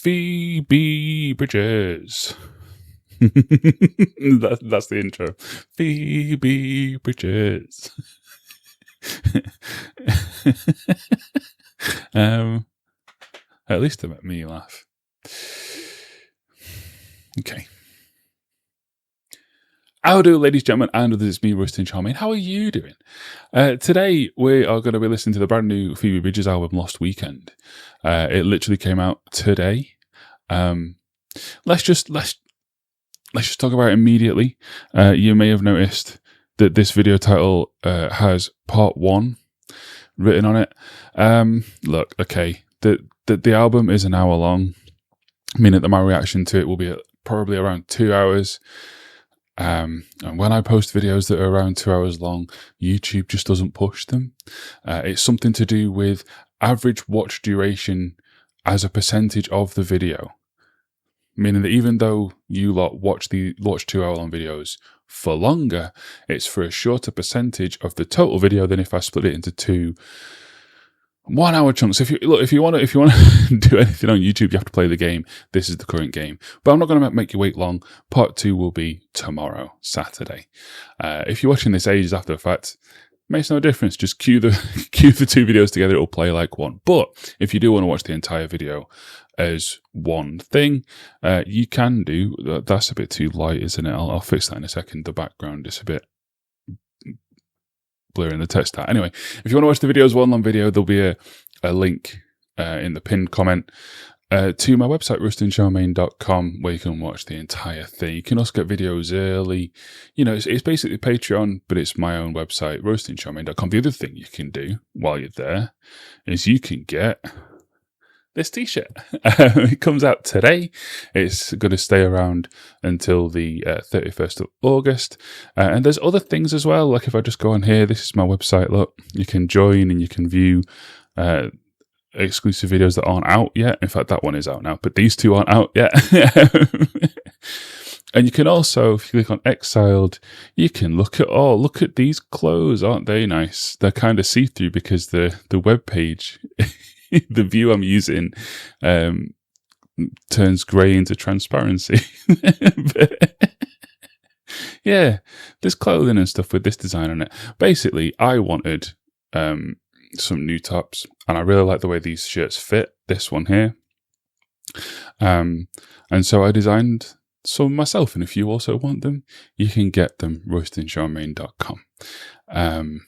Phoebe Bridges. That's the intro. Phoebe Bridges. At least it made me laugh. Okay. How do, ladies, gentlemen, and others, it's me, Rustin Charmaine. How are you doing? Today, we are going to be listening to the brand new Phoebe Bridges album, Lost Weekend. It literally came out today. Let's just talk about it immediately. You may have noticed that this video title has part 1 written on it. Look, okay, the album is an hour long, meaning that my reaction to it will be probably around 2 hours. And when I post videos that are around 2 hours long, YouTube just doesn't push them. It's something to do with average watch duration as a percentage of the video. Meaning that even though you lot watch 2 hour long videos for longer, it's for a shorter percentage of the total video than if I split it into 2 1 hour chunks. If you want to do anything on YouTube, you have to play the game. This is the current game, but I'm not going to make you wait long. Part 2 will be tomorrow, Saturday. If you're watching this ages after the fact, makes no difference. Just cue the 2 videos together. It'll play like one. But if you do want to watch the entire video as one thing, you can do. That's a bit too light, isn't it? I'll fix that in a second. The background is a bit blurring the text out. Anyway, if you want to watch the videos one long video, there'll be a link in the pinned comment to my website, rustincharmaine.com, where you can watch the entire thing. You can also get videos early. You know, it's basically Patreon, but it's my own website, rustincharmaine.com. The other thing you can do while you're there is you can get this t-shirt. It comes out today. It's going to stay around until the 31st of August. And there's other things as well. Like if I just go on here, this is my website. Look, you can join and you can view exclusive videos that aren't out yet. In fact, that one is out now, but these 2 aren't out yet. And you can also, if you click on Exiled, you can look at these clothes. Aren't they nice? They're kind of see-through because the web page the view I'm using turns grey into transparency. But, yeah, there's clothing and stuff with this design on it. Basically, I wanted some new tops, and I really like the way these shirts fit, this one here. And so I designed some myself, and if you also want them, you can get them, rustincharmaine.com.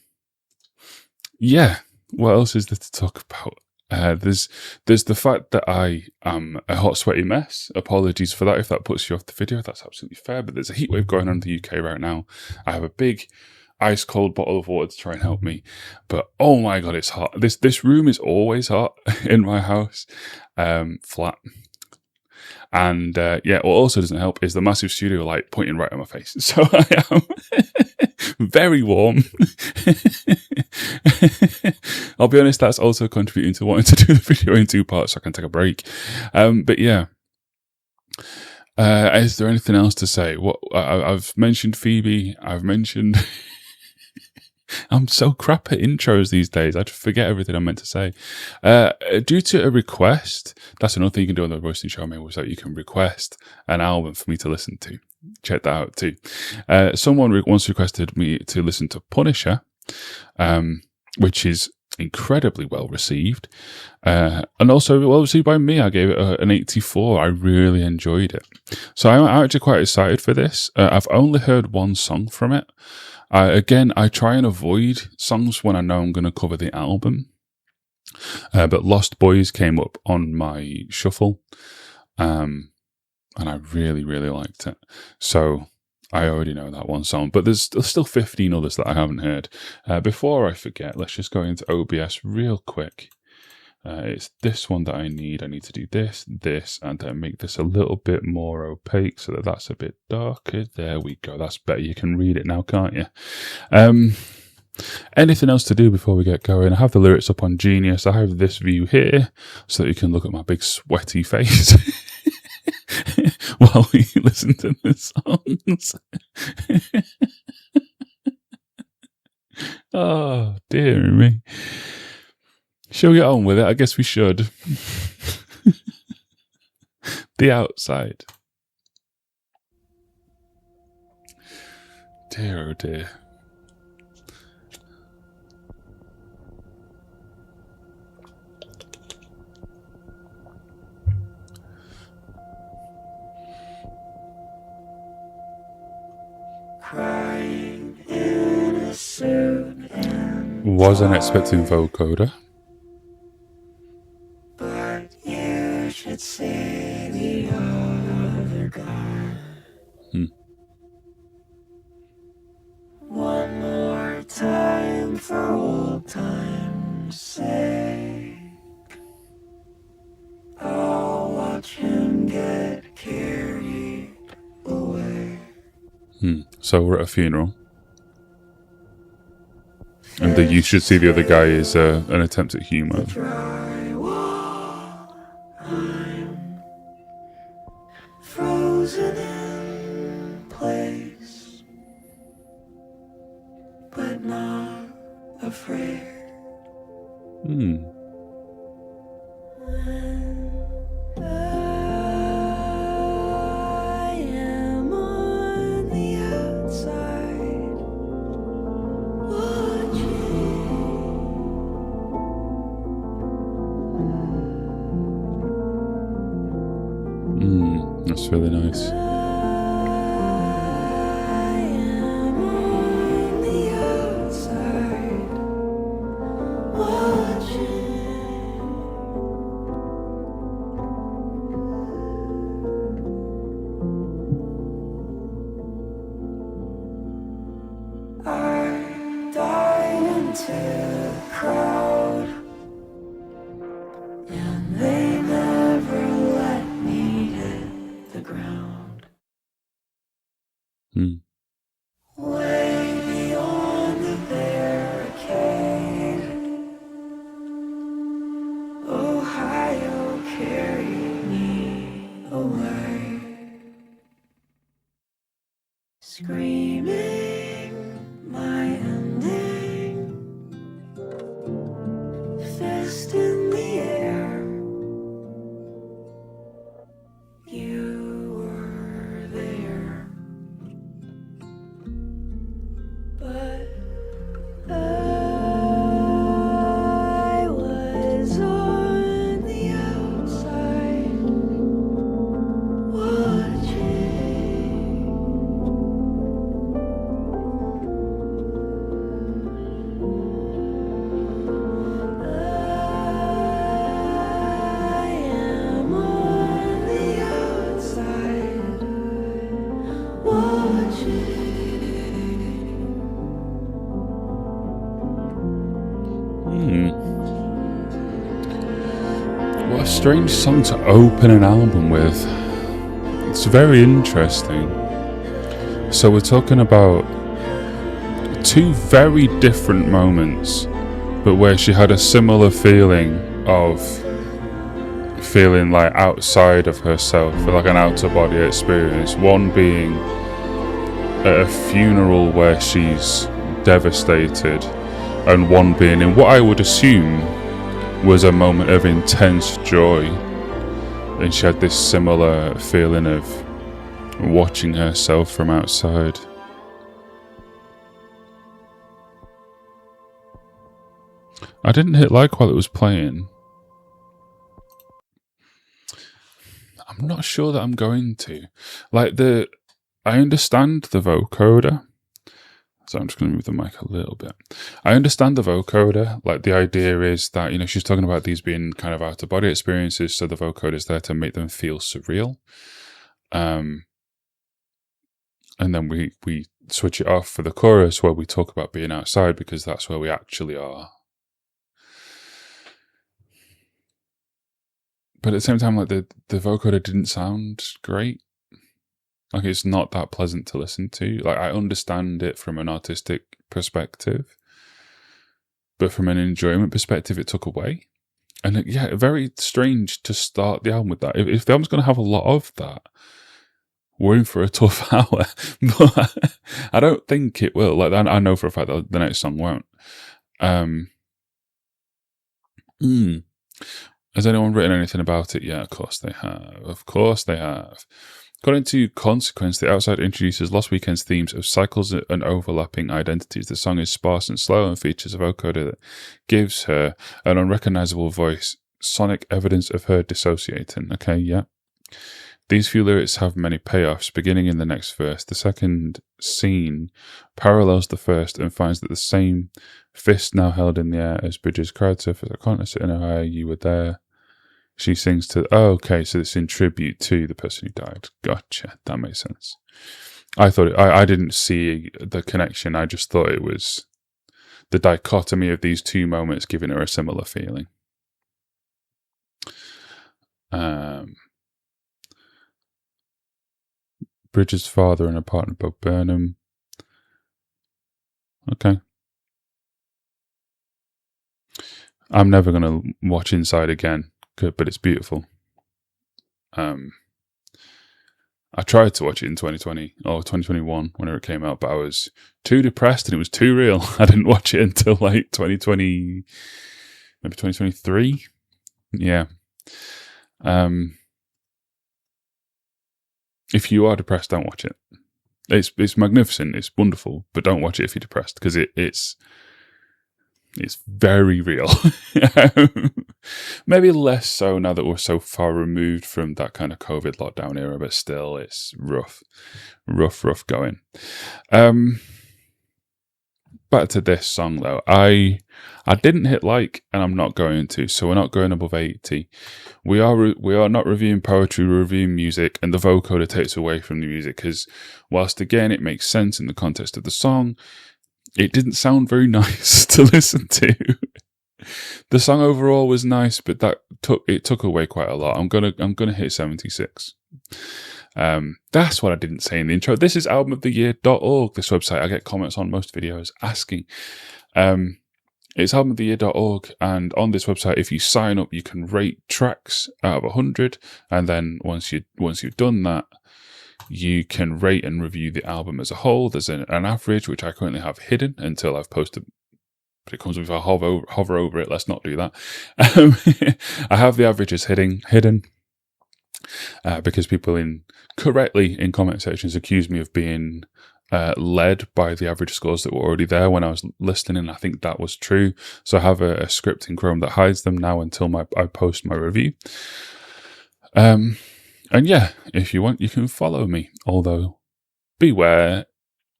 Yeah, what else is there to talk about? There's the fact that I am a hot, sweaty mess. Apologies for that if that puts you off the video. That's absolutely fair. But there's a heat wave going on in the UK right now. I have a big ice cold bottle of water to try and help me. But oh my God, it's hot. This room is always hot in my house, flat. And what also doesn't help is the massive studio light pointing right at my face. So I am very warm. I'll be honest, that's also contributing to wanting to do the video in 2 parts so I can take a break. But yeah. Is there anything else to say? What I've mentioned Phoebe. I've mentioned... I'm so crap at intros these days. I just forget everything I'm meant to say. Due to a request, that's another thing you can do on the Roasting Charmaine website. You can request an album for me to listen to. Check that out too. Someone once requested me to listen to Punisher, which is incredibly well received, and also well received by me. I gave it an 84. I really enjoyed it. So I'm actually quite excited for this. I've only heard 1 song from it. Again, I try and avoid songs when I know I'm going to cover the album. But Lost Boys came up on my shuffle. And I really, really liked it. So I already know that 1 song. But there's still 15 others that I haven't heard. Before I forget, let's just go into OBS real quick. It's this one that I need. I need to do this, and then make this a little bit more opaque so that that's a bit darker. There we go. That's better. You can read it now, can't you? Anything else to do before we get going? I have the lyrics up on Genius. I have this view here so that you can look at my big sweaty face while we listen to the songs. Oh, dear me. Shall we get on with it? I guess we should. The outside. Dear, oh dear. Crying in a suit and Wasn't expecting vocoder. but you should see the other guy. One more time for old time's sake. I'll watch him get carried away. So we're at a funeral. And the you should see the other guy is an attempt at humour. Drywall, I'm frozen in place, but not afraid. When I am on the outside, watching. That's really nice. I am on the outside, watching. I died into the crowd, and they never let me hit the ground. Way beyond the barricade, Ohio carried me away, screaming my ending, fist in the air. You were there, but I was on the outside, watching. I am on the outside, watching. What a strange song to open an album with. It's very interesting. So we're talking about two very different moments, but where she had a similar feeling of feeling like outside of herself, like an outer body experience. One being at a funeral where she's devastated, and one being in what I would assume was a moment of intense joy. And she had this similar feeling of watching herself from outside. I didn't hit like while it was playing. I'm not sure that I'm going to. I understand the vocoder. So I'm just going to move the mic a little bit. I understand the vocoder. Like, the idea is that, she's talking about these being kind of out-of-body experiences, so the vocoder is there to make them feel surreal. And then we switch it off for the chorus where we talk about being outside, because that's where we actually are. But at the same time, like, the vocoder didn't sound great. Like, it's not that pleasant to listen to. Like, I understand it from an artistic perspective, but from an enjoyment perspective, it took away. And very strange to start the album with that. If the album's going to have a lot of that, we're in for a tough hour. But I don't think it will. Like, I know for a fact that the next song won't. Has anyone written anything about it? Yeah, of course they have. Of course they have. According to Consequence, the outside introduces Lost Weekend's themes of cycles and overlapping identities. The song is sparse and slow and features a vocoder that gives her an unrecognizable voice, sonic evidence of her dissociating. Okay, yeah. These few lyrics have many payoffs, beginning in the next verse. The second scene parallels the first and finds that the same fist now held in the air as Bridges cried surface. I can't sit in a higher, you were there. She sings to, oh, okay, so it's in tribute to the person who died. Gotcha, that makes sense. I thought, I didn't see the connection, I just thought it was the dichotomy of these two moments giving her a similar feeling. Bridges' father and her partner, Bob Burnham. Okay. I'm never going to watch Inside again, but it's beautiful. I tried to watch it in 2020 or 2021 whenever it came out, but I was too depressed and it was too real. I didn't watch it until like 2020, maybe 2023. Yeah. If you are depressed, don't watch it. It's magnificent, it's wonderful, but don't watch it if you're depressed because it's very real. Maybe less so now that we're so far removed from that kind of COVID lockdown era, but still, it's rough going. Back to this song though. I didn't hit like, and I'm not going to, so we're not going above 80. We are not reviewing poetry, we're reviewing music, and the vocoder takes away from the music, because whilst again it makes sense in the context of the song, it didn't sound very nice to listen to. The song overall was nice, but it took away quite a lot. I'm gonna hit 76. That's what I didn't say in the intro. This is albumoftheyear.org, this website I get comments on most videos asking. It's albumoftheyear.org, and on this website, if you sign up, you can rate tracks out of 100, and then once you've done that, you can rate and review the album as a whole. There's an average, which I currently have hidden until I've posted. But it comes with if I hover over it. Let's not do that. I have the averages hidden because people incorrectly in comment sections accuse me of being led by the average scores that were already there when I was listening, and I think that was true. So I have a script in Chrome that hides them now until I post my review. And yeah, if you want, you can follow me. Although, beware,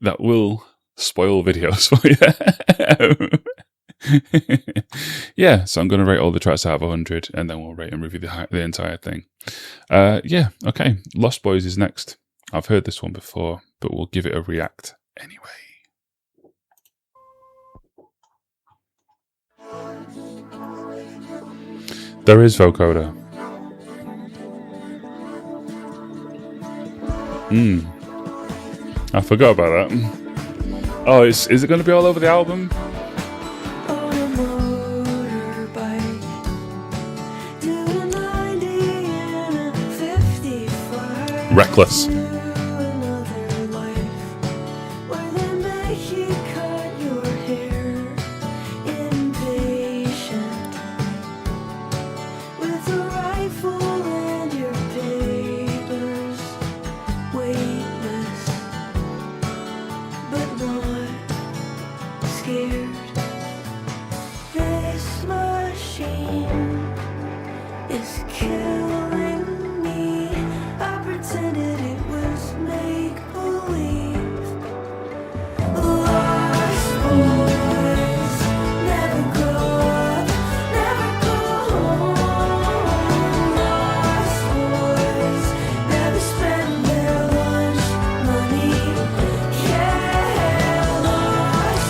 that will spoil videos for you. Yeah, so I'm going to rate all the tracks out of 100, and then we'll rate and review the entire thing. Yeah, okay. Lost Boys is next. I've heard this one before, but we'll give it a react anyway. There is vocoder. I forgot about that. Oh, is it going to be all over the album? Reckless.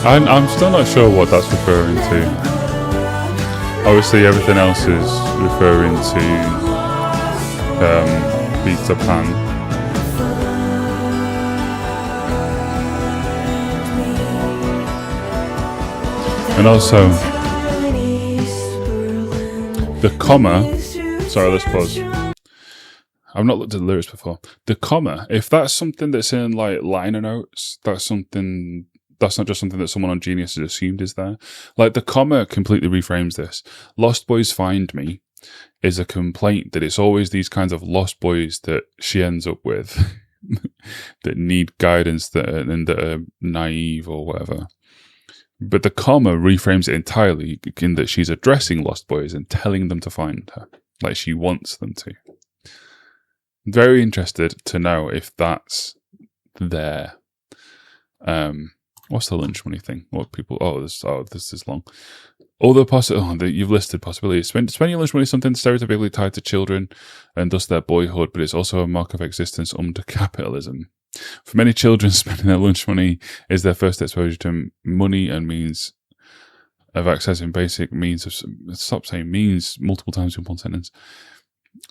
I'm still not sure what that's referring to. Obviously, everything else is referring to Peter Pan. And also, the comma. Sorry, let's pause. I've not looked at the lyrics before. The comma, if that's something that's in like liner notes, that's not just something that someone on Genius has assumed is there. Like, the comma completely reframes this. Lost Boys find me. is a complaint that it's always these kinds of lost boys that she ends up with that need guidance that are naive or whatever. But the comma reframes it entirely in that she's addressing lost boys and telling them to find her, like she wants them to. Very interested to know if that's there. What's the lunch money thing? What people? This is long. All the you've listed possibilities. Spending your lunch money is something stereotypically tied to children and thus their boyhood, but it's also a mark of existence under capitalism. For many children, spending their lunch money is their first exposure to money and means of accessing basic means of. Stop saying means multiple times in one sentence.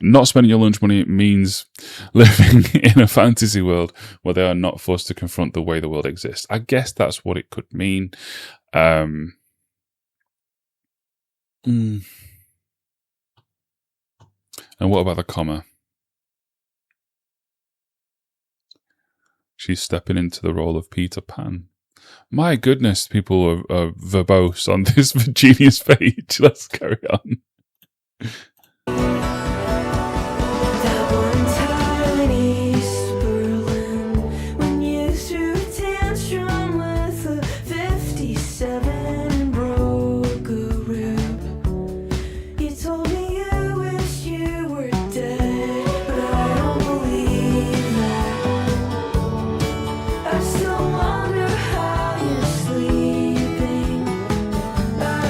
Not spending your lunch money means living in a fantasy world where they are not forced to confront the way the world exists. I guess that's what it could mean. And what about the comma? She's stepping into the role of Peter Pan. My goodness, people are verbose on this genius page. Let's carry on.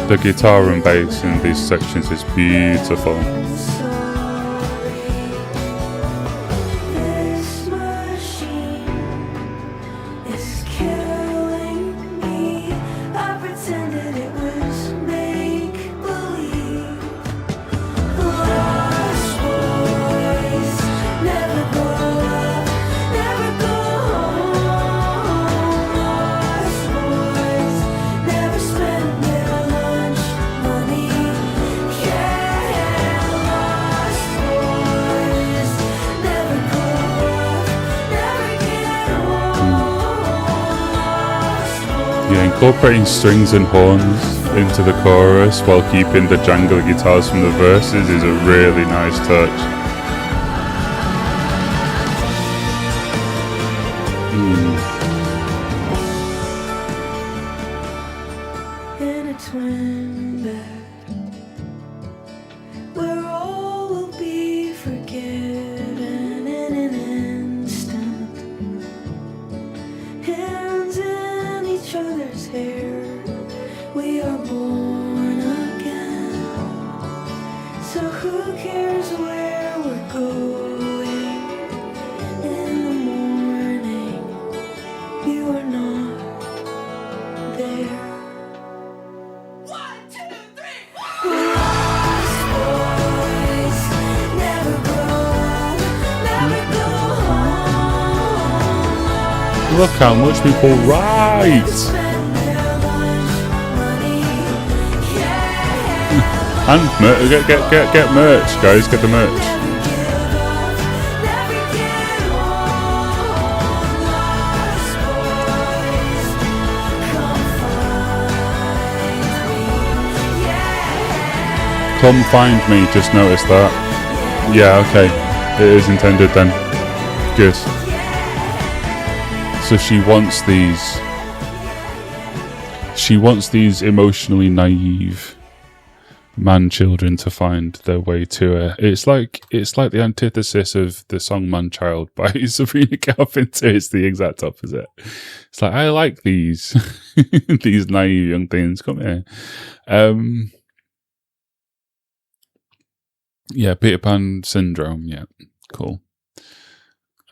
The guitar and bass in these sections is beautiful. Incorporating strings and horns into the chorus while keeping the jangly guitars from the verses is a really nice touch. In a twin bed, where all will be forgiven in an instant. Hands in each other's hair, we are born again. So who cares where we're going? In the morning, you are not there. 1, 2, 3, 4. Lost boys never grow up, never go home. Look how much people write! And get merch, guys, get the merch. Come find me, just noticed that. Yeah, okay. It is intended then. Good. So she wants these emotionally naive man-children to find their way to her. It's like the antithesis of the song Man-Child by Sabrina Carpenter. It's the exact opposite. It's like, I like these these naive young things. Come here. Yeah, Peter Pan syndrome. Yeah, cool.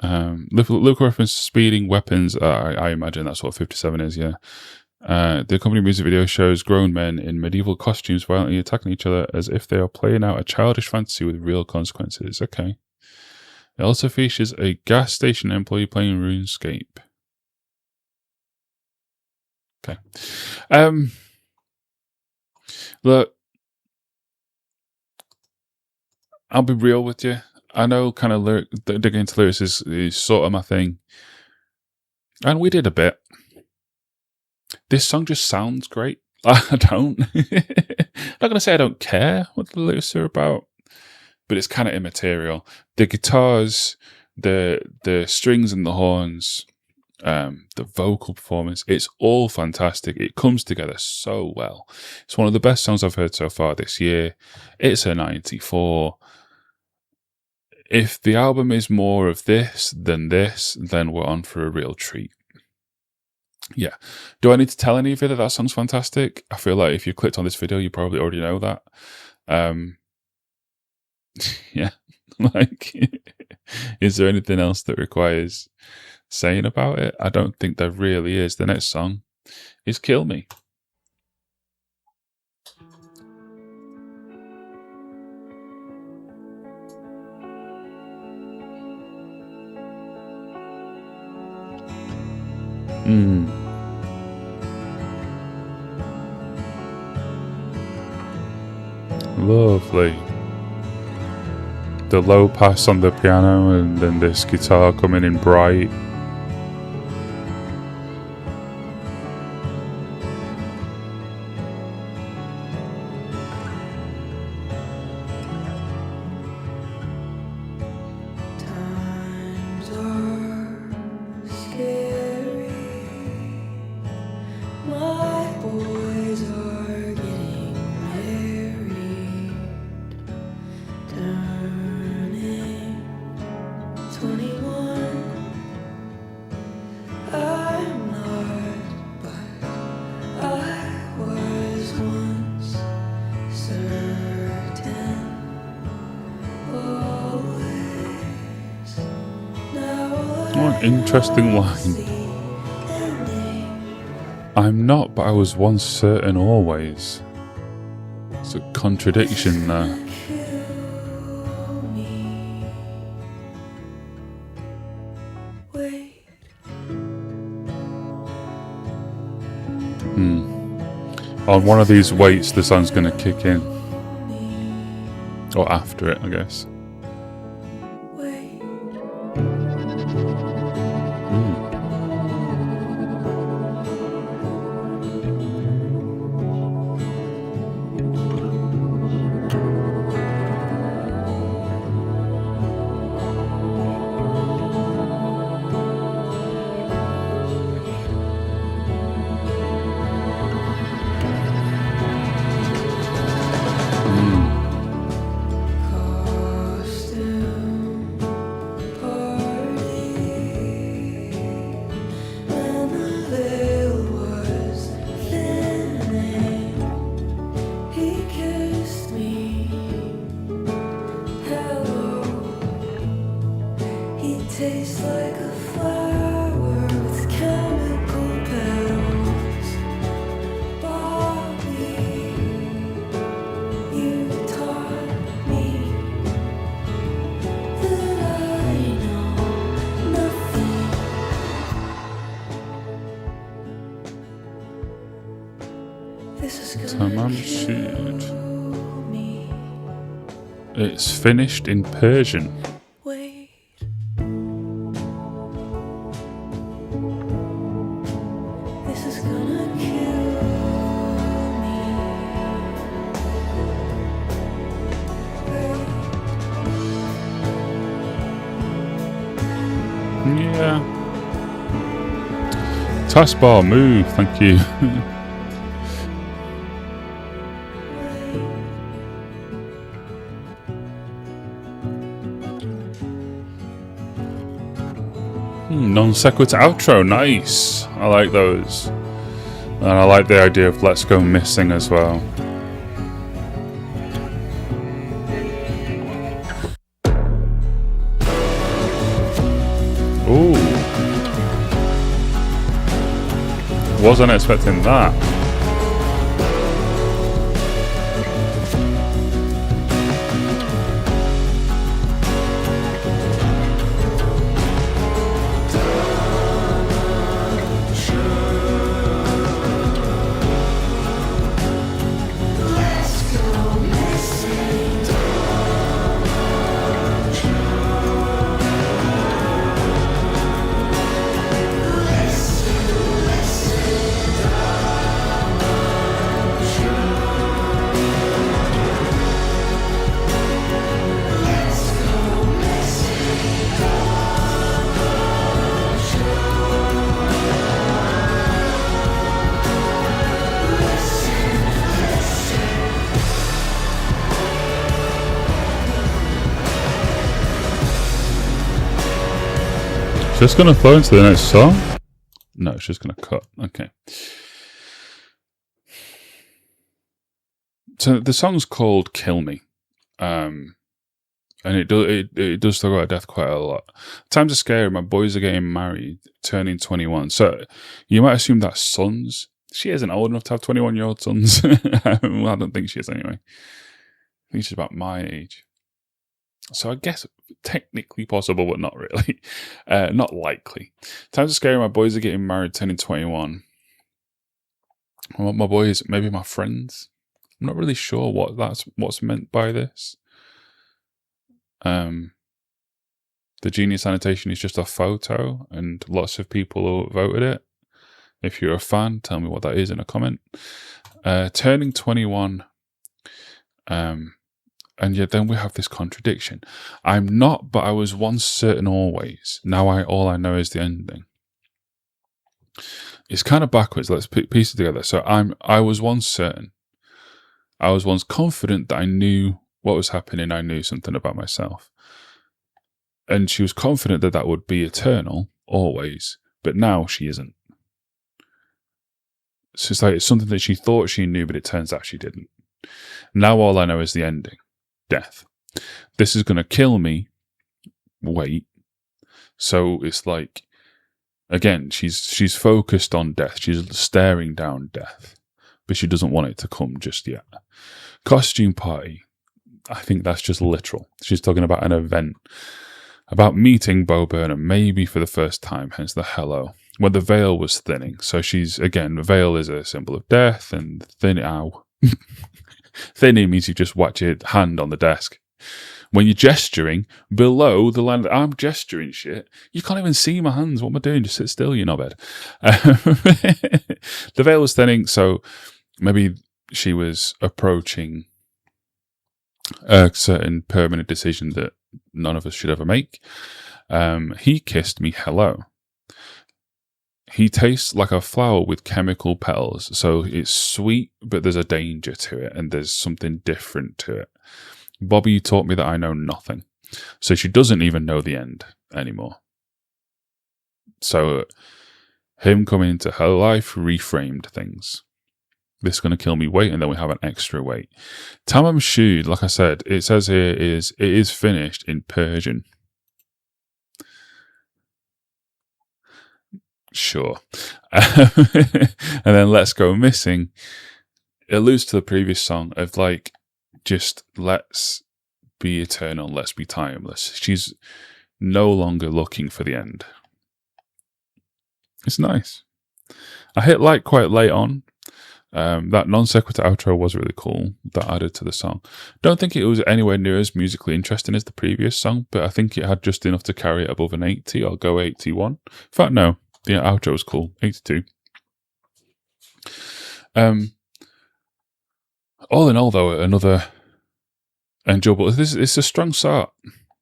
Local reference to speeding weapons. I imagine that's what 57 is, yeah. The accompanying music video shows grown men in medieval costumes violently attacking each other as if they are playing out a childish fantasy with real consequences. Okay. It also features a gas station employee playing RuneScape. Okay. Look, I'll be real with you. I know kind of digging into lyrics is sort of my thing. And we did a bit. This song just sounds great. I don't. I'm not going to say I don't care what the lyrics are about. but it's kind of immaterial. The guitars, the strings and the horns, the vocal performance, it's all fantastic. It comes together so well. It's one of the best songs I've heard so far this year. It's a 94. If the album is more of this, then we're on for a real treat. Yeah. Do I need to tell any of you that that song's fantastic? I feel like if you clicked on this video, you probably already know that. Yeah. Like, is there anything else that requires saying about it? I don't think there really is. The next song is Kill Me. Lovely. The low pass on the piano and then this guitar coming in bright. Times are scary. My boys are getting married. Turning 21. I'm not, but I was once certain. Always. Now What an interesting line. I'm not, but I was once certain always. It's a contradiction there. Wait. On one of these waits, the song's going to kick in. Or after it, I guess. Wait. Costume party. When the veil was thinning, he kissed me. Hello. He tastes like a flower with chemical petals. Bobby, you taught me that I know nothing. This is gonna Tamam kill Sheet. me. It's finished in Persian. Wait. This is gonna kill me. Wait. Yeah. Taskbar, move, thank you. Non sequitur outro, nice. I like those. And I like the idea of Let's Go Missing as well. Ooh. Wasn't expecting that. Just going to flow into the next song? No, it's just going to cut. Okay. So the song's called Kill Me. And it does talk about death quite a lot. Times are scary. My boys are getting married, turning 21. So you might assume that's sons. She isn't old enough to have 21-year-old sons. Well, I don't think she is anyway. I think she's about my age. So I guess technically possible, but not really. Not likely. Times are scary. My boys are getting married, turning 21. My boys, maybe my friends. I'm not really sure what's meant by this. The Genius annotation is just a photo, and lots of people voted it. If you're a fan, tell me what that is in a comment. Turning 21. And yet then we have this contradiction. I'm not, but I was once certain always. Now all I know is the ending. It's kind of backwards. Let's piece it together. So I was once certain. I was once confident that I knew what was happening. I knew something about myself. And she was confident that would be eternal, always. But now she isn't. So it's like it's something that she thought she knew, but it turns out she didn't. Now all I know is the ending. Death. This is going to kill me. Wait. So it's like, again, she's focused on death. She's staring down death. But she doesn't want it to come just yet. Costume party. I think that's just literal. She's talking about an event. About meeting Bo Burnham, maybe for the first time, hence the hello. When the veil was thinning. So she's, again, the veil is a symbol of death, and thinning means you just watch your hand on the desk. When you're gesturing, below the line, I'm gesturing shit. You can't even see my hands. What am I doing? Just sit still, you knobhead. The veil was thinning, so maybe she was approaching a certain permanent decision that none of us should ever make. He kissed me hello. He tastes like a flower with chemical petals. So it's sweet, but there's a danger to it, and there's something different to it. Bobby taught me that I know nothing. So she doesn't even know the end anymore. So him coming into her life reframed things. This is going to kill me, wait, and then we have an extra wait. Tamam Shud, like I said, it says here it is finished in Persian. Sure. And then Let's Go Missing. It alludes to the previous song of like, just let's be eternal, let's be timeless. She's no longer looking for the end. It's nice. I hit like quite late on. That non sequitur outro was really cool. That added to the song. Don't think it was anywhere near as musically interesting as the previous song, but I think it had just enough to carry it above an 80 or go 81. In fact, no. The outro was cool. 82. All in all, though, another enjoyable. It's a strong start.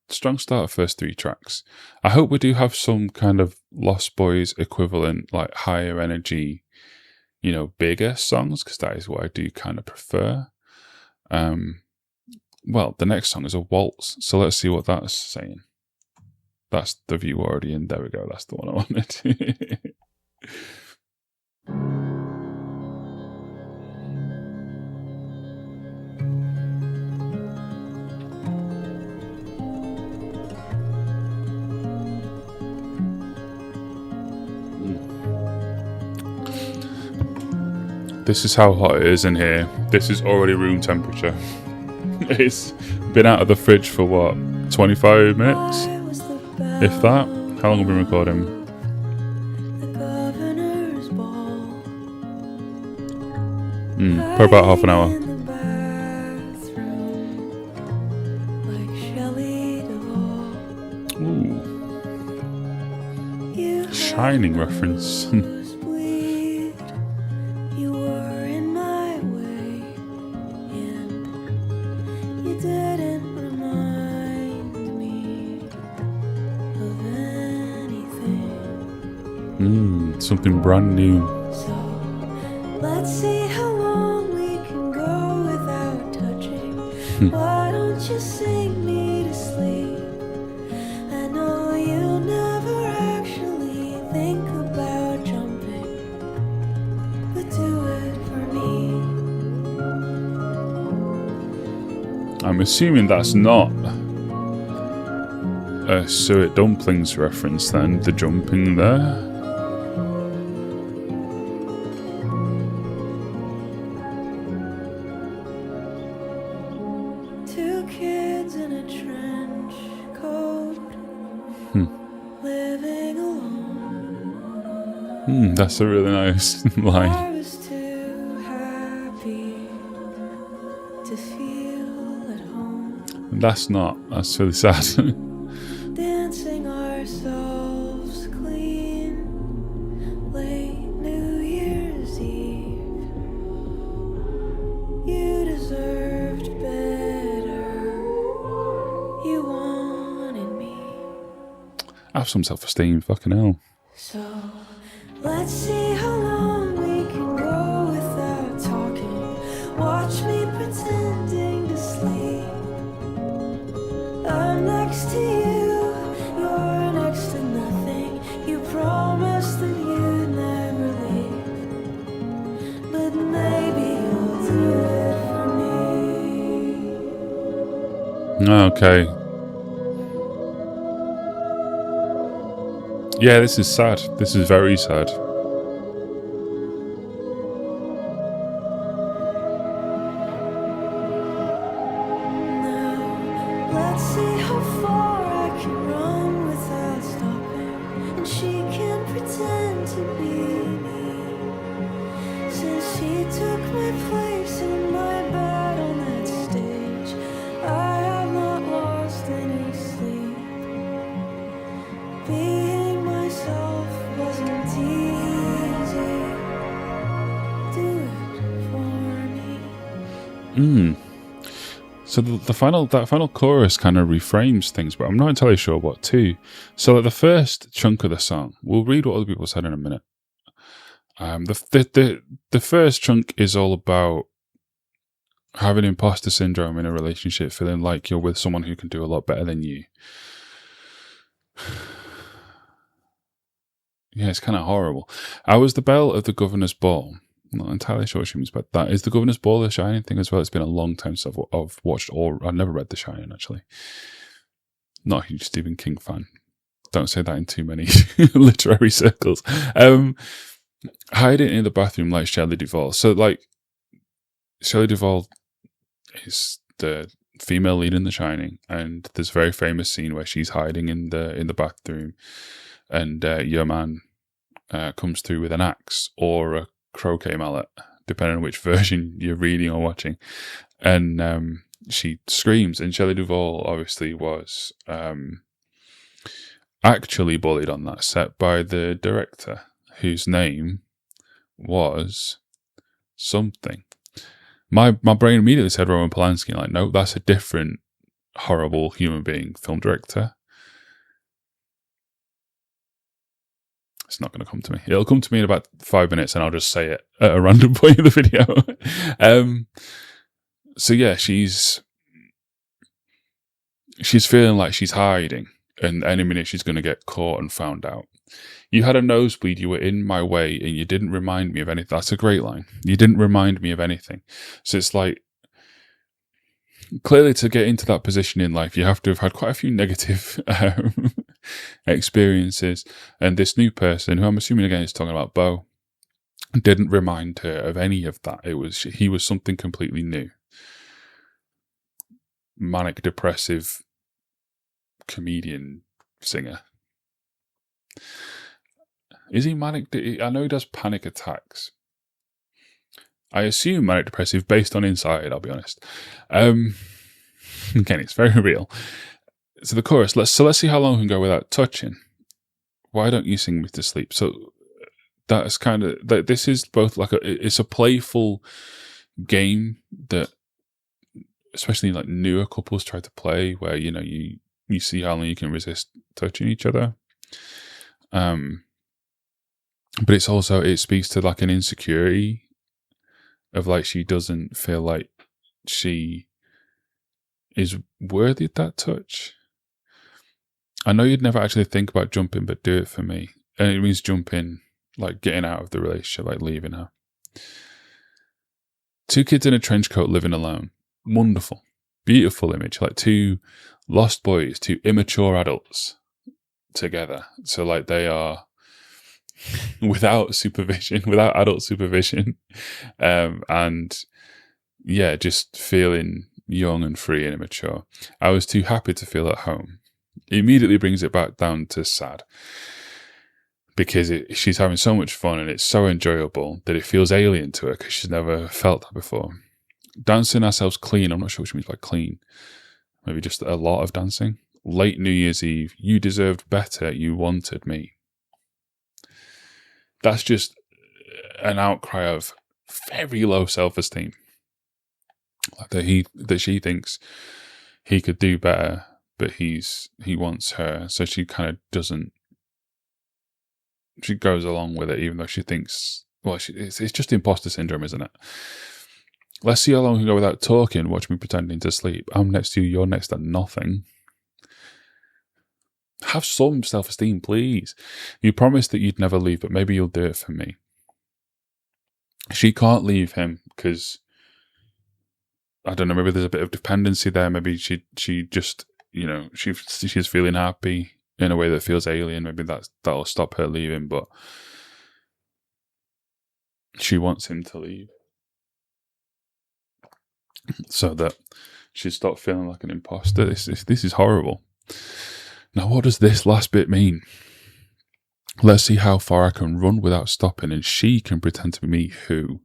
Strong start of first three tracks. I hope we do have some kind of Lost Boys equivalent, like higher energy, bigger songs, because that is what I do kind of prefer. Well, the next song is a waltz, so let's see what that's saying. That's the view already in. There we go. That's the one I wanted. This is how hot it is in here. This is already room temperature. It's been out of the fridge for what, 25 minutes? If that. How long have we been recording? For about half an hour. Ooh. Shining reference. Something brand new. So let's see how long we can go without touching. Why don't you sing me to sleep? I know you'll never actually assuming that's not a Suet Dumplings reference then, the jumping there. Two kids in a trench coat, living alone. That's a really nice line. I was too happy to feel at home. That's not. That's really sad. Dancing ourselves clean, late New Year's Eve. You deserved better. You wanted me. Have some self-esteem, fucking hell. So let's see how long we can go without talking. Watch me pretending to sleep. I'm next to you, you're next to nothing. You promised that you'd never leave, but maybe you'll do it for me. Okay. Yeah, this is sad. This is very sad. Now, let's see how far I can run without stopping, and she can pretend to be me. Since she took my place in my bed on that stage, I have not lost any sleep. Being myself wasn't easy. Do it for me. So that final chorus kind of reframes things, but I'm not entirely sure what to. So like the first chunk of the song, we'll read what other people said in a minute. The first chunk is all about having imposter syndrome in a relationship, feeling like you're with someone who can do a lot better than you. Yeah, it's kind of horrible. I was the belle of the governor's ball. I'm not entirely sure what she means by that. Is the governor's ball the Shining thing as well? It's been a long time since I've watched, or I've never read The Shining, actually. Not a huge Stephen King fan. Don't say that in too many literary circles. Hiding in the bathroom like Shelley Duvall. So, like, Shelley Duvall is the female lead in The Shining, and there's a very famous scene where she's hiding in the bathroom, and your man comes through with an axe or a croquet mallet, depending on which version you're reading or watching, and she screams. And Shelley Duvall obviously was actually bullied on that set by the director, whose name was something. My brain immediately said Roman Polanski. Like, no, that's a different horrible human being film director. It's not going to come to me. It'll come to me in about 5 minutes, and I'll just say it at a random point in the video. So yeah, she's feeling like she's hiding, and any minute she's going to get caught and found out. You had a nosebleed, you were in my way, and you didn't remind me of anything. That's a great line. You didn't remind me of anything. So it's like, clearly to get into that position in life, you have to have had quite a few negative experiences. And this new person, who I'm assuming again is talking about Beau, didn't remind her of any of that. He was something completely new. Manic depressive comedian singer. Is he manic? I know he does panic attacks. I assume manic depressive based on Inside, I'll be honest. Again, it's very real. So the chorus, let's see how long we can go without touching. Why don't you sing me to sleep? So that's kind of, this is both like it's a playful game that especially like newer couples try to play, where, you know, you see how long you can resist touching each other. But it's also, it speaks to like an insecurity of like, she doesn't feel like she is worthy of that touch. I know you'd never actually think about jumping, but do it for me. And it means jumping, like getting out of the relationship, like leaving her. Two kids in a trench coat living alone. Wonderful. beautiful image, like two lost boys, two immature adults together. So like they are without supervision, without adult supervision, and yeah, just feeling young and free and immature. I was too happy to feel at home. It immediately brings it back down to sad, because she's having so much fun and it's so enjoyable that it feels alien to her because she's never felt that before. Dancing ourselves clean. I'm not sure what she means by clean. Maybe just a lot of dancing. Late New Year's Eve. You deserved better. You wanted me. That's just an outcry of very low self-esteem. Like that she thinks he could do better, but he wants her. So she kind of doesn't. She goes along with it, even though she thinks, well, it's just imposter syndrome, isn't it? Let's see how long we can go without talking. Watch me pretending to sleep. I'm next to you, you're next to nothing. Have some self-esteem, please. You promised that you'd never leave, but maybe you'll do it for me. She can't leave him because, I don't know, maybe there's a bit of dependency there. Maybe she just, she's feeling happy in a way that feels alien. Maybe that'll stop her leaving, but she wants him to leave so that she stops feeling like an imposter. This is horrible. Now, what does this last bit mean? Let's see how far I can run without stopping, and she can pretend to be me. Who?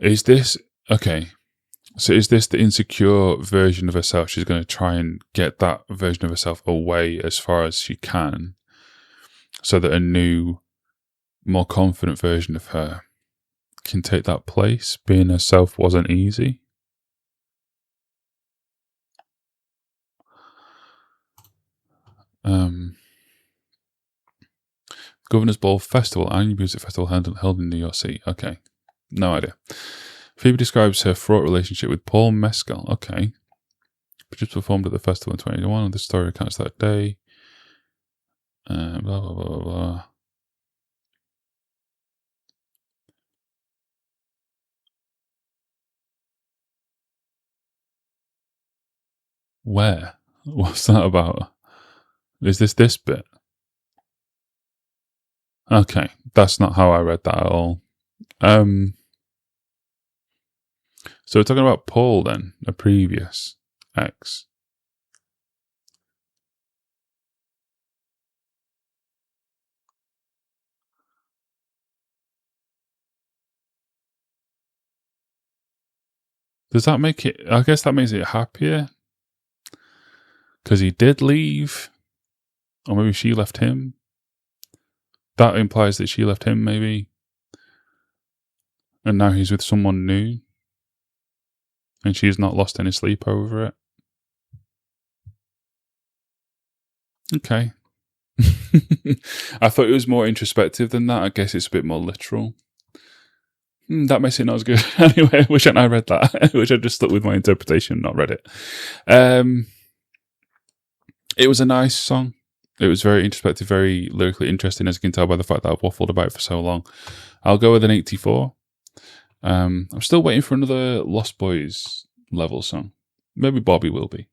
Is this... Okay. So is this the insecure version of herself? She's going to try and get that version of herself away as far as she can, so that a new, more confident version of her can take that place. Being herself wasn't easy. Governor's Ball Festival, annual music festival held in New York City. Okay, no idea. Phoebe describes her fraught relationship with Paul Mescal. Okay. Just performed at the festival in 2021, and the story recounts that day. Blah, blah, blah, blah, blah. Where? What's that about? Is this bit? Okay, that's not how I read that at all. So we're talking about Paul then, a previous ex. Does that make it... I guess that makes it happier? Because he did leave? Or maybe she left him? That implies that she left him, maybe. And now he's with someone new. And she's not lost any sleep over it. Okay. I thought it was more introspective than that. I guess it's a bit more literal. That makes it not as good. Anyway, I wish I read that. I wish I just stuck with my interpretation and not read it. It was a nice song. It was very introspective, very lyrically interesting, as you can tell by the fact that I've waffled about it for so long. I'll go with an 84. I'm still waiting for another Lost Boys level song. Maybe Bobby will be.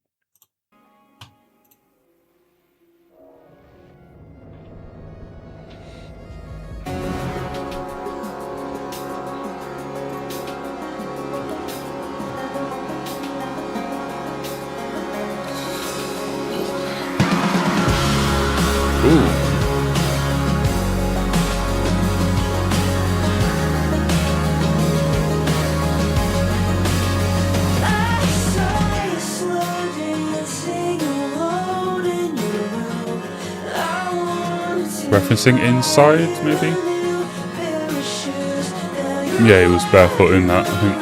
Referencing Inside, maybe? Yeah, he was barefoot in that, I think.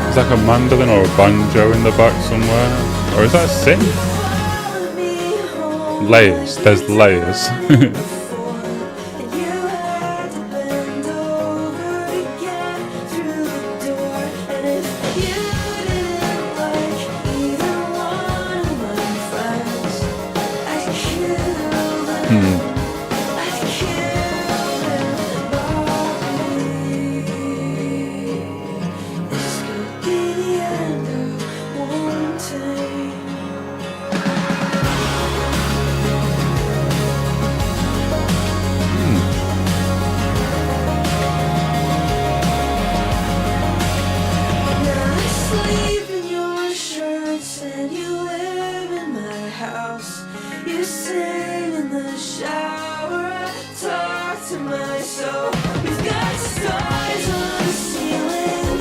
There's like a mandolin or a banjo in the back somewhere. Or is that a synth? Layers. There's layers. You sing in the shower, I talk to my soul. We've got stars on the ceiling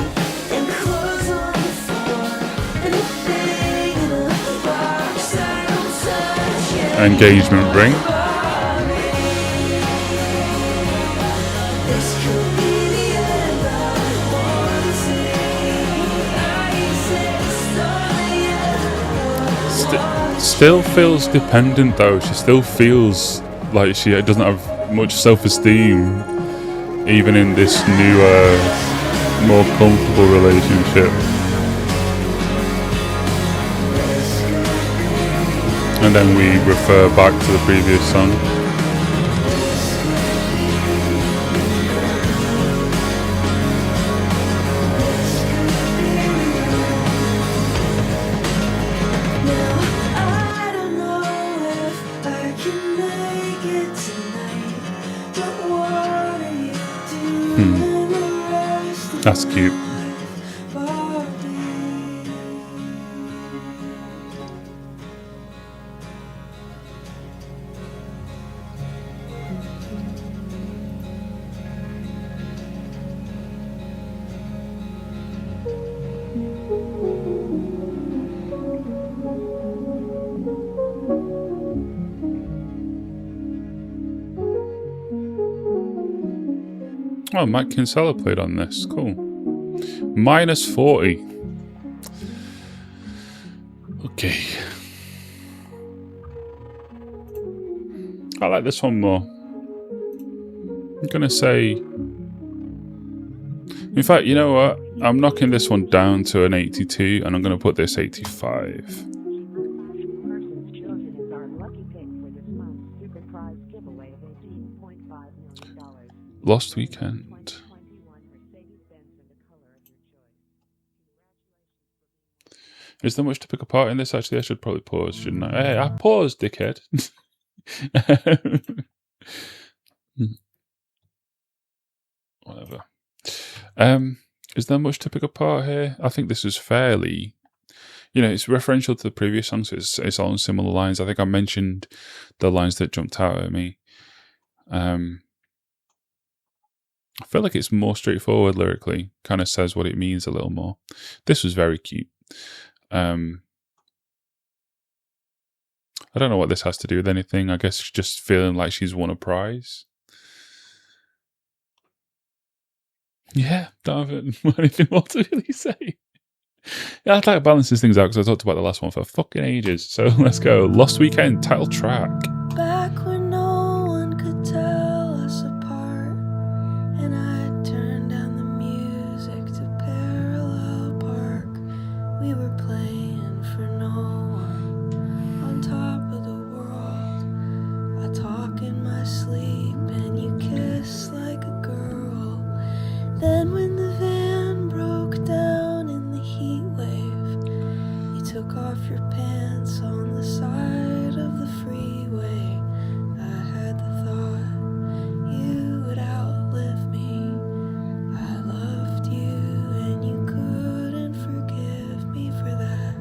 and clothes on the floor, and a thing in a box I don't touch yet. Engagement ring. This could be the end I want to see. Still feels dependent though. She still feels like she doesn't have much self-esteem, even in this newer, more comfortable relationship. And then we refer back to the previous song. That's cute. Oh, Matt Kinsella played on this. Cool. -40. Okay. I like this one more. I'm going to say... In fact, you know what? I'm knocking this one down to an 82, and I'm going to put this 85. Lost Weekend. Is there much to pick apart in this? Actually, I should probably pause, shouldn't I? Hey, I paused, dickhead. Whatever. Is there much to pick apart here? I think this is fairly... You know, it's referential to the previous songs. So it's all on similar lines. I think I mentioned the lines that jumped out at me. I feel like it's more straightforward lyrically. Kind of says what it means a little more. This was very cute. I don't know what this has to do with anything. I guess just feeling like she's won a prize. Yeah, don't have anything more to really say. Yeah, I think it balances things out because I talked about the last one for fucking ages. So let's go. Lost Weekend, title track. Back when no one could tell us apart, and I turned down the music to Parallel Park. We were playing for no one on top of the world. I talk in my sleep and you kiss like a girl. Then when the van broke down in the heat wave, you took off your pants on the side of the freeway. I had the thought you would outlive me. I loved you and you couldn't forgive me for that.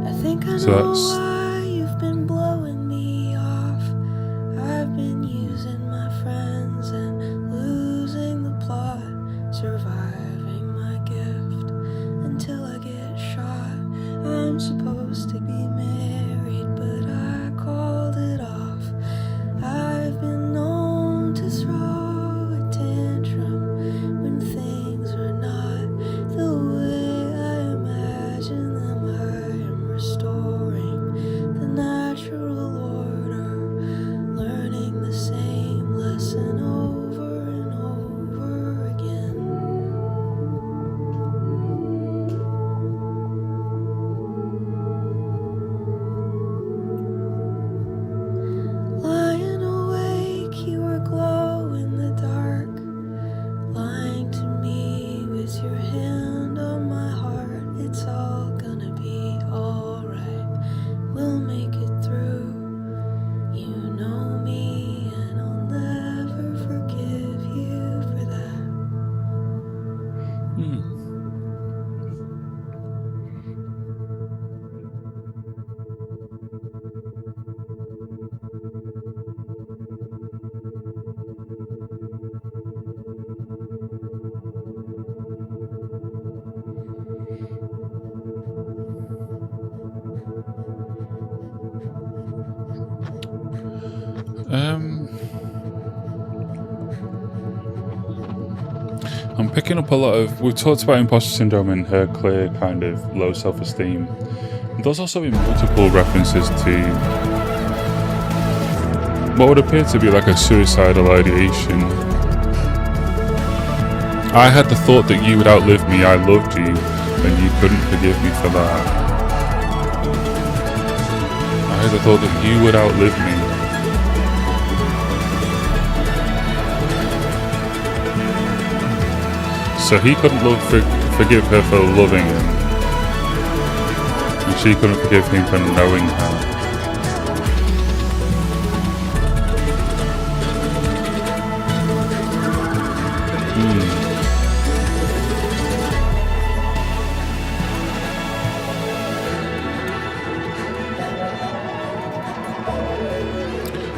I think I So know that's- why you've been blowing me off. I've been using my friends and losing the plot, surviving my gift until I get shot. I'm supposed to be married, but I called it off. I've been known to throw a tantrum when things are not the way I imagine them. I am restoring I'm picking up a lot of... We've talked about imposter syndrome and her clear kind of low self-esteem. There's also been multiple references to what would appear to be like a suicidal ideation. I had the thought that you would outlive me, I loved you, and you couldn't forgive me for that. I had the thought that you would outlive me. So he couldn't forgive her for loving him, and she couldn't forgive him for knowing her.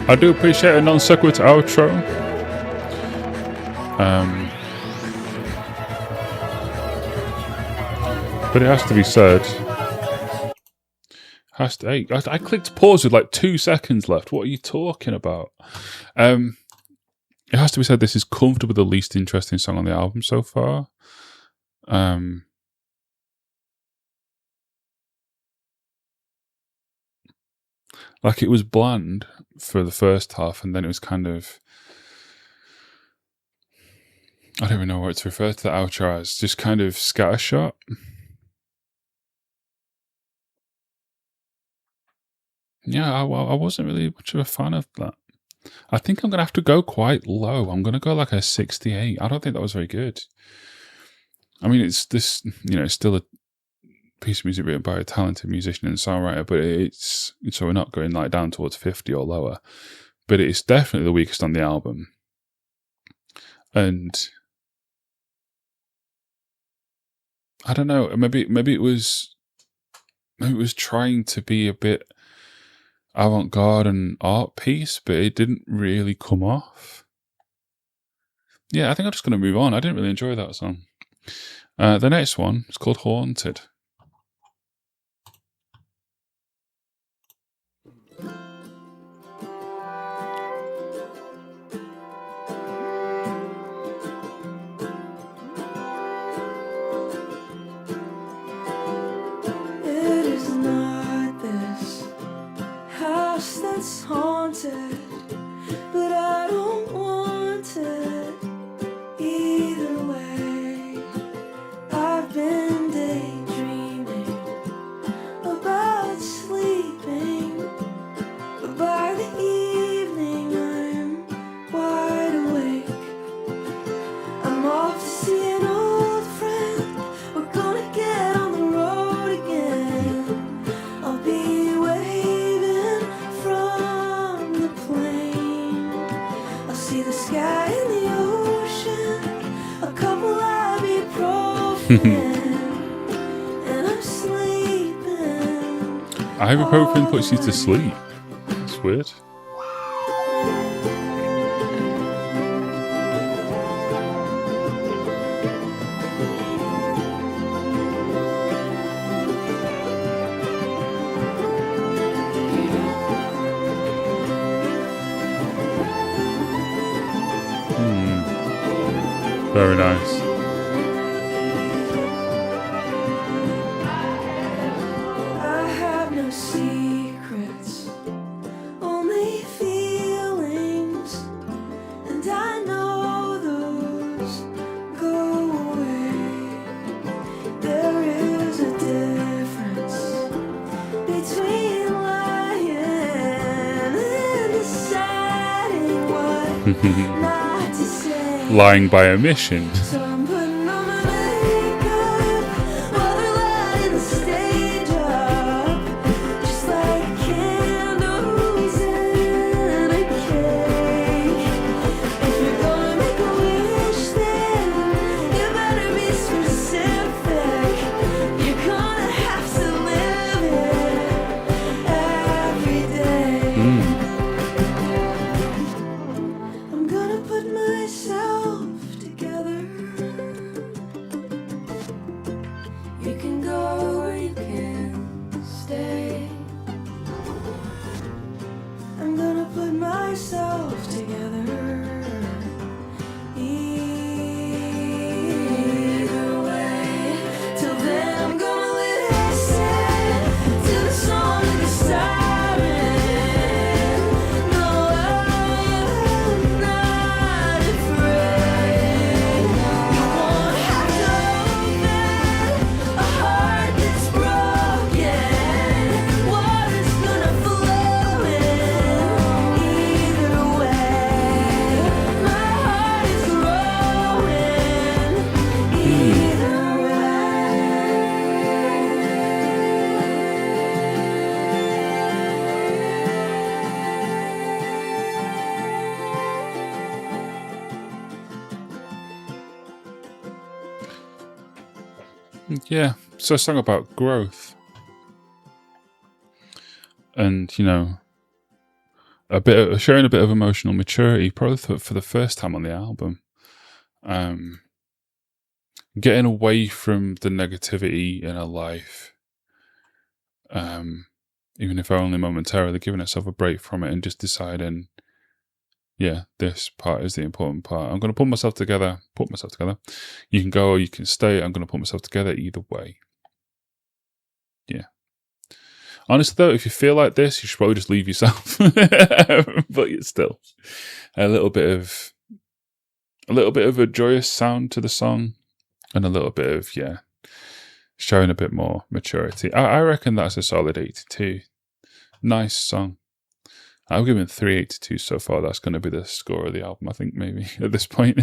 I do appreciate a non sequitur outro. But it has to be said. Hey, I clicked pause with like 2 seconds left. What are you talking about? It has to be said, this is comfortably the least interesting song on the album so far. Like, it was bland for the first half, and then it was kind of... I don't even know what to refer to the outro as. Just kind of scattershot. Yeah, I wasn't really much of a fan of that. I think I'm going to have to go quite low. I'm going to go like a 68. I don't think that was very good. I mean, it's this, it's still a piece of music written by a talented musician and songwriter, but so we're not going like down towards 50 or lower. But it's definitely the weakest on the album. And I don't know, maybe it was trying to be a bit avant-garde and art piece, but it didn't really come off. Yeah, I think I'm just going to move on. I didn't really enjoy that song. The next one is called Haunted. It's haunted, but I don't want it either way. I've been daydreaming about sleeping, but by the evening I'm wide awake. I'm off to see an old friend. We're gonna get on the road again. I'll be waving from the plane. I'll see the sky and the ocean, a couple ibuprofen, and I'm sleeping. Ibuprofen puts you to sleep. That's weird. Very nice. I have no secrets, only feelings, and I know those go away. There is a difference between lying and deciding what not to say. Lying by omission. So I'm putting on my makeup while they're lighting the stage up, just like candles in a cake. If you're gonna make a wish, then you better be specific. You're gonna have to live it every day. I'm gonna put myself together. You can go or you can stay. I'm gonna put myself together. Either Yeah, so a song about growth. And, you know, showing a bit of emotional maturity, probably for the first time on the album. Getting away from the negativity in her life, even if only momentarily, giving herself a break from it and just deciding, yeah, this part is the important part. I'm going to put myself together. You can go or you can stay. I'm going to put myself together either way. Yeah. Honestly, though, if you feel like this, you should probably just leave yourself. But it's still a little bit of a joyous sound to the song, and a little bit of showing a bit more maturity. I reckon that's a solid 82. Nice song. I've given 382 so far. That's going to be the score of the album, I think, maybe at this point.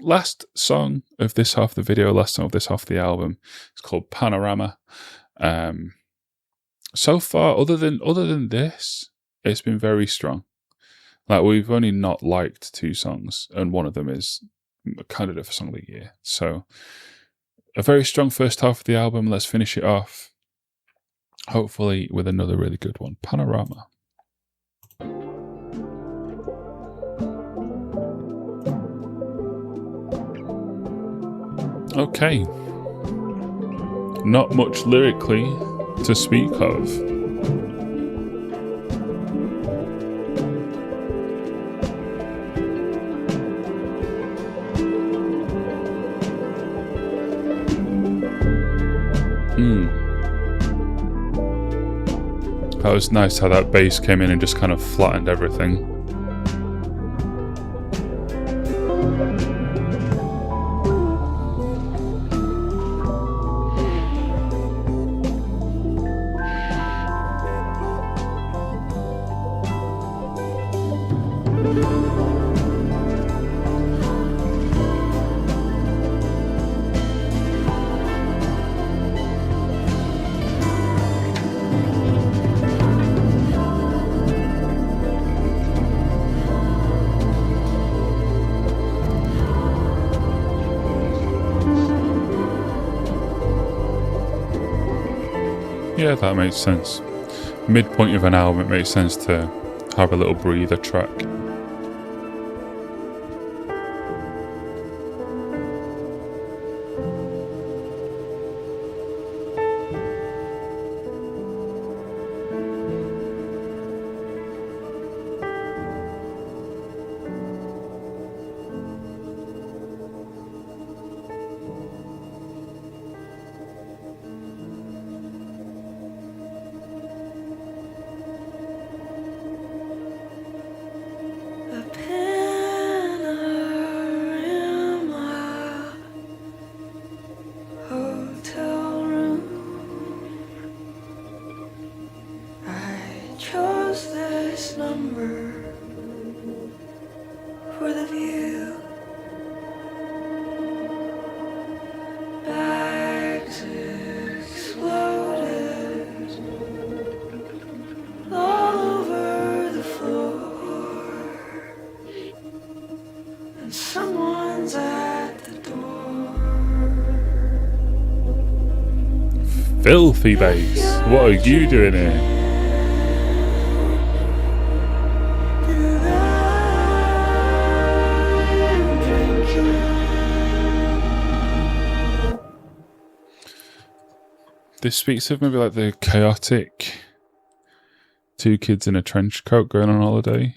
Last song of this half of the video, last song of this half of the album, it's called Panorama. So far, other than this, it's been very strong. Like, we've only not liked 2 songs, and one of them is a candidate for Song of the Year. So, a very strong first half of the album. Let's finish it off, hopefully, with another really good one. Panorama. Okay. Not much lyrically to speak of. That was nice how that bass came in and just kind of flattened everything. Yeah, that makes sense. Midpoint of an album, it makes sense to have a little breather track. A panorama hotel room. I chose this number for the view. Bags exploded all over the floor, and someone's at the door. Filthy bass. What are you doing here? And I'm drinking. This speaks of maybe like the chaotic 2 kids in a trench coat going on holiday.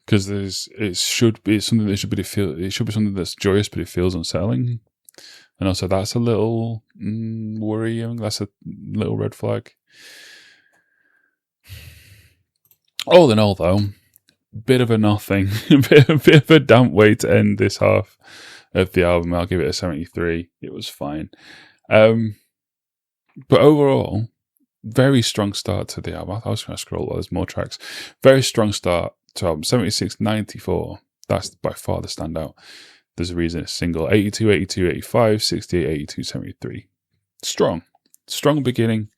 Because it should be something that's joyous, but it feels unsettling. And also, that's a little worrying. That's a little red flag. All in all, though, bit of a nothing, a bit of a damp way to end this half of the album. I'll give it a 73. It was fine. But overall, very strong start to the album. I was going to scroll. There's more tracks. Very strong start to album. 76, 94. That's by far the standout. There's a reason it's single. 82, 82, 85, 68, 82, 73. Strong beginning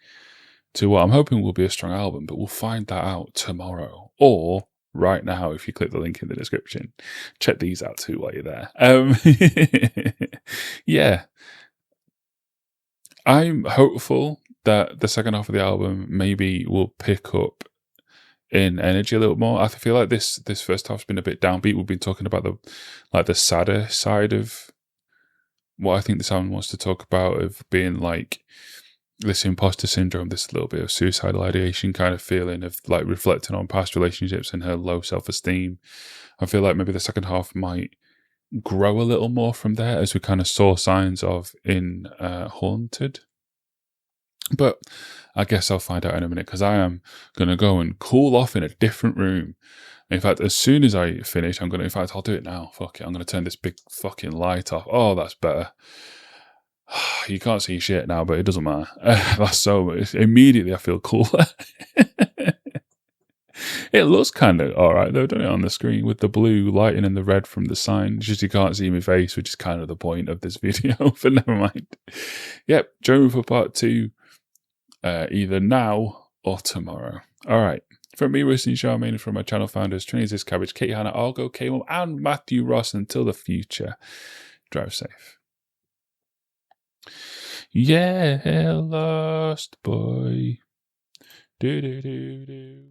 to what I'm hoping will be a strong album, but we'll find that out tomorrow. Or right now if you click the link in the description. Check these out too while you're there. Yeah. I'm hopeful that the second half of the album maybe will pick up in energy a little more. I feel like this first half's been a bit downbeat. We've been talking about the sadder side of what I think this album wants to talk about, of being like this imposter syndrome, this little bit of suicidal ideation kind of feeling, of like reflecting on past relationships and her low self-esteem. I feel like maybe the second half might grow a little more from there, as we kind of saw signs of in Haunted. But I guess I'll find out in a minute, because I am going to go and cool off in a different room. In fact, as soon as I finish, I'll do it now. Fuck it. I'm going to turn this big fucking light off. Oh, that's better. You can't see shit now, but it doesn't matter. That's so much. Immediately I feel cooler. It looks kind of alright though, don't it, on the screen, with the blue lighting and the red from the sign. It's just you can't see my face, which is kind of the point of this video, but never mind. Yep, join me for part 2, either now or tomorrow. Alright, from me, Rusty Charmaine, and from my channel founders, Trinity Cabbage, Kate Hannah, Argo, K-Mom, and Matthew Ross, until the future, drive safe. Yeah, lost boy. Do do do do.